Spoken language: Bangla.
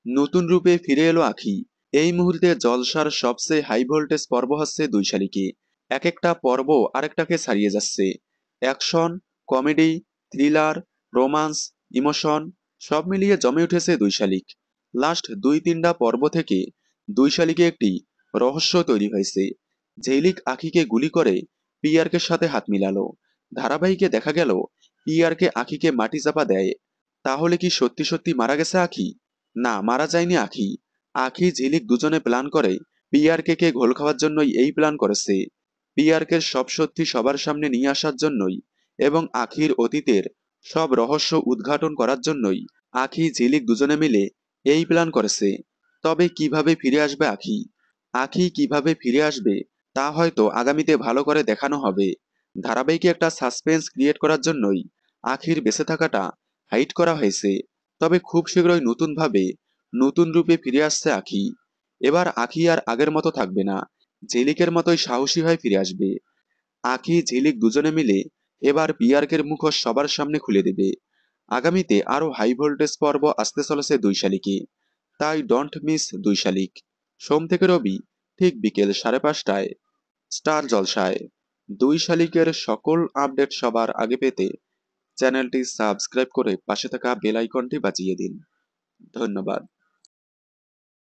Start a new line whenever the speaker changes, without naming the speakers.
নতুন রূপে ফিরে এলো আঁখি। এই মুহূর্তে জলসার সবচেয়ে হাই ভোল্টেজ পর্ব হচ্ছে দুই শালিকে। এক একটা পর্ব আরেকটাকে ছাড়িয়ে যাচ্ছে। Action, comedy, thriller, romance, emotion সব মিলিয়ে জমে উঠেছে দুই শালিক। লাস্ট 2-3টা পর্ব থেকে দুই শালিকে একটি রহস্য তৈরি হয়েছে। ঝিলিক আঁখিকে গুলি করে পিয়ারকের সাথে হাত মিলালো। ধারাবাহিকে দেখা গেল পিয়ারকে আঁখিকে মাটি চাপা দেয়। তাহলে কি সত্যি সত্যি মারা গেছে আঁখি? না, মারা যায়নি আঁখি। আঁখি ঝিলিক দুজনে প্ল্যান করে পিয়ারকে কে ঘোল খাওয়ার জন্যই এই প্ল্যান করেছে। পিয়ারকে সব সত্যি সবার সামনে নিয়ে আসার জন্যই এবং আঁখির অতীতের সব রহস্য উদ্ঘাটন করার জন্যই আঁখি ঝিলিক দুজনে মিলে এই প্ল্যান করেছে। তবে কিভাবে ফিরে আসবে আঁখি? আঁখি কিভাবে ফিরে আসবে তা হয়তো আগামীতে ভালো করে দেখানো হবে। ধারাবাহিকে একটা সাসপেন্স ক্রিয়েট করার জন্যই আঁখির বেঁচে থাকাটা হাইড করা হয়েছে। তবে খুব শীঘ্রই নতুনভাবে নতুন রূপে ফিরে আসছে আঁখি। এবার আঁখি আর আগের মতো থাকবে না, ঝিলিকের মতোই সাহসী হয়ে ফিরে আসবে। আঁখি ঝিলিক দুজনে মিলে এবার পিয়ারকের মুখোশ সবার সামনে খুলে দেবে। আগামীতে আরো হাই ভোল্টেজ পর্ব আসতে চলেছে দুই শালিকে। তাই ডোন্ট মিস দুই শালিক। সোম থেকে রবি ঠিক বিকেল 5:30টায় স্টার জলসায়। দুই শালিকের সকল আপডেট সবার আগে পেতে চ্যানেলটি সাবস্ক্রাইব করে পাশে থাকা বেল আইকনটি বাজিয়ে দিন। ধন্যবাদ।